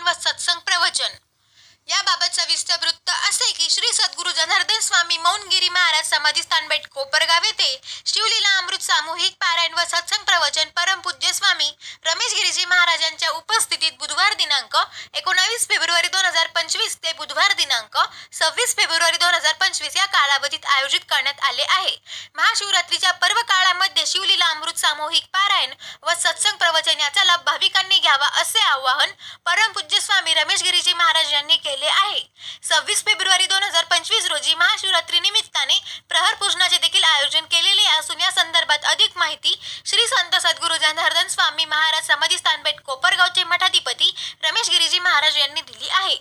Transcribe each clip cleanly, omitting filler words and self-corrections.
पारायण व सत्संग प्रवचन। याबाबत सविस्तर वृत्त असे की श्री सद्गुरू जनार्दन स्वामी मौनगिरी महाराज समाधी स्थान बेट कोपरगाव येथे शिवलीला अमृत सामूहिक पारायण व सत्संग प्रवचन परमपूज्य स्वामी रमेश गिरीजी महाराजांच्या उपस्थितीत बुधवार दिनांक 19 फेब्रुवारी 2025 ते बुधवार दिनांक 26 फेब्रुवारी 2025 या कालावधीत आयोजित करण्यात आले आहे। महाशिवरात्रीच्या पर्व काळामध्ये शिवलीला अमृत सामूहिक पारायण व सत्संग प्रवचन याचा लाभ भाविकांनी घ्यावा असे आवाहन परमपूज्य स्वामी रमेश गिरीजी महाराज यांनी केले आहे। 26 फेब्रुवारी 2025 रोजी महाशिवरात्री निमित्ताने प्रहर पूजनाचे देखील आयोजन केलेले असून या संदर्भात अधिक माहिती श्री संत सद्गुरू जनार्दन स्वामी महाराज समाधी स्थान बेट कोपरगावचे मठाधिपती रमेश गिरीजी महाराज यांनी दिली आहे।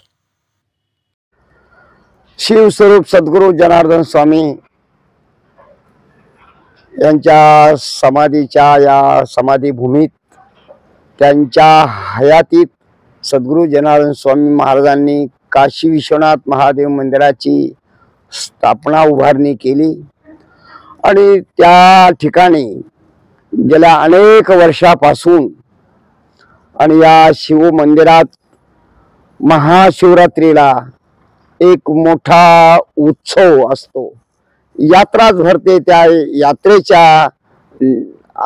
शिवस्वरूप सद्गुरू जनार्दन स्वामी यांच्या समाधीच्या या समाधी भूमीत त्यांच्या हयातीत सद्गुरू जनार्दन स्वामी महाराजांनी काशी विश्वनाथ महादेव मंदिराची स्थापना उभारणी केली आणि त्या ठिकाणी गेल्या अनेक वर्षापासून आणि या शिव मंदिरात महाशिवरात्रीला एक मोठा उत्सव असतो, यात्राच भरते। त्या यात्रेच्या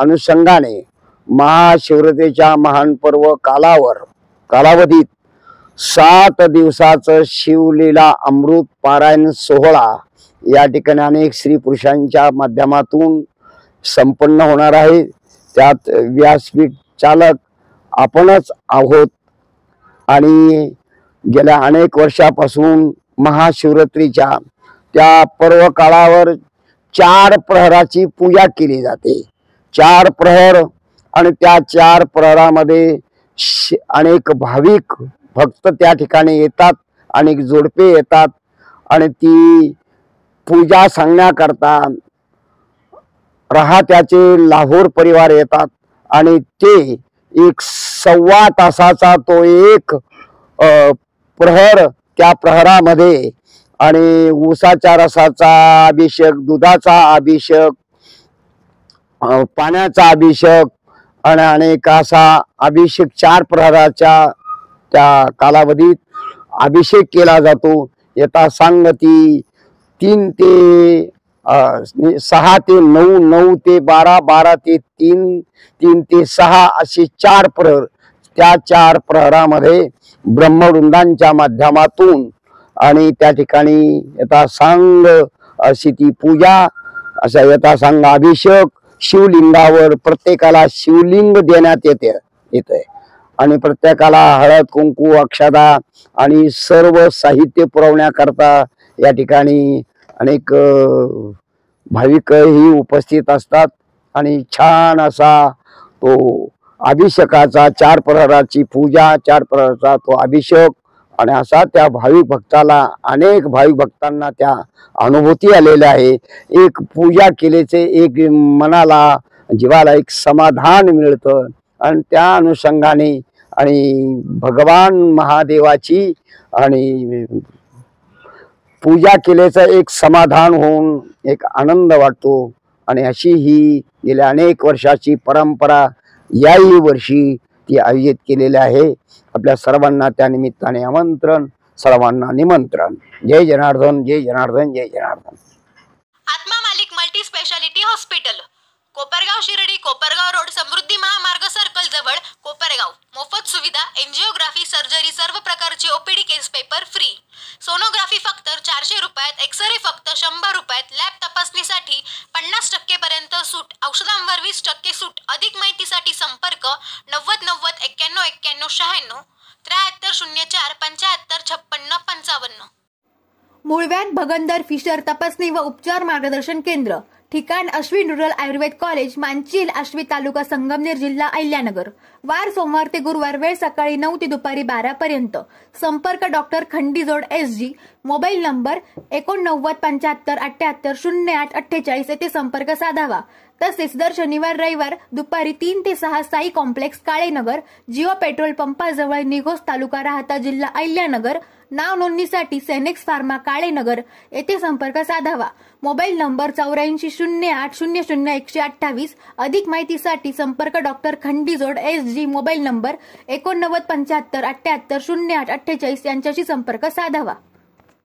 अनुषंगाने महाशिवरात्रीच्या महान पर्व कालावधीत 7 दिवसाचं शिवलीला अमृत पारायण सोहळा या ठिकाणी अनेक स्त्री पुरुषांच्या माध्यमातून संपन्न होणार आहे। त्यात व्यासपीठ चालक आपणच आहोत आणि गेल्या अनेक वर्षापासून महाशिवरात्रीच्या त्या पर्व काळावर 4 प्रहराची पूजा केली जाते। 4 प्रहर आणि त्या 4 प्रहरामध्ये अनेक भाविक भक्त त्या ठिकाणी येतात, अनेक जोडपे येतात आणि ती पूजा सांगण्याकरता राहत्याचे लाहोर परिवार येतात आणि ते एक 1.25 तासाचा तो एक प्रहर, त्या प्रहरामध्ये आणि ऊसाच्या रसाचा अभिषेक, दुधाचा अभिषेक, पाण्याचा अभिषेक आणि अनेक असा अभिषेक 4 प्रहराच्या त्या कालावधीत अभिषेक केला जातो। यथा सांगती 3 ते 6 ते 9, 9 ते 12, 12 ते 3, 3 ते 6 असे 4 प्रहर। त्या 4 प्रहरामध्ये ब्रह्मवृंदांच्या माध्यमातून आणि त्या ठिकाणी यथासांग अशी ती पूजा, असा यथासांग अभिषेक, शिवलिंगावर प्रत्येकाला शिवलिंग देण्यात येते आणि प्रत्येकाला हळद कुंकू अक्षदा आणि सर्व साहित्य पुरवण्याकरता या ठिकाणी अनेक भाविकही उपस्थित असतात आणि छान असा तो अभिषेकाचा 4 प्रहराची पूजा, 4 प्रहराचा तो अभिषेक आणि असा त्या भाविक भक्ताला, अनेक भाविक भक्तांना त्या अनुभूती आलेल्या आहे। एक पूजा केल्याचे एक मनाला जीवाला एक समाधान मिळतं आणि त्या अनुषंगाने आणि भगवान महादेवाची आणि पूजा केल्याचं एक समाधान होऊन एक आनंद वाटतो आणि अशी ही गेल्या अनेक वर्षाची परंपरा याही वर्षी ती आयोजित केलेली आहे। आपल्या सर्वांना त्या निमित्ताने आमंत्रण, सर्वांना निमंत्रण। जय जनार्दन, जय जनार्दन, जय Janardan. Atma Malik multi specialty hospital, Kopargaon Shirdi, Kopargaon road, Samruddhi Mahamarg circle जवळ, कोपरगाव। मोफत सुविधा, एंजिओग्राफी, सर्जरी, सर्व प्रकारची ओपीडी केस पेपर फ्री, सोनोग्राफी फक्त 400 रुपयात, एक्सरे फक्त 100 रुपयात, लॅब तपासणीसाठी 50% पर्यंत सूट, औषधांवर 20% सूट। अधिक माहितीसाठी संपर्क 90 90 91 91 96 73 04 75 56 55। मूळव्याध भगंदर फिशर तपासणी व उपचार मार्गदर्शन केंद्र, ठिकाण अश्विन रूरल आयुर्वेद कॉलेज, मांचील, आश्वी, तालुका संगमनेर, जिल्हा अहिल्यानगर। वार सोमवार ते गुरुवार, वेळ सकाळी 9 ते दुपारी 12 पर्यंत। संपर्क doctor Khandijod SG, mobile number 89 75 78 08 48 येथे संपर्क साधावा। तसेच दर शनिवार रविवार दुपारी 3 ते 6 साई कॉम्प्लेक्स, काळेनगर, जिओ पेट्रोल पंपाजवळ, निघोज, तालुका राहता, जिल्हा अहिल्यानगर नाव नोंदणीसाठी सेनेक्स फार्मा काळेनगर येथे संपर्क साधावा. Mobile number 8408000128. अधिक माहितीसाठी संपर्क doctor Khandijod SG. Mobile number 8975780848 यांच्याशी संपर्क साधावा.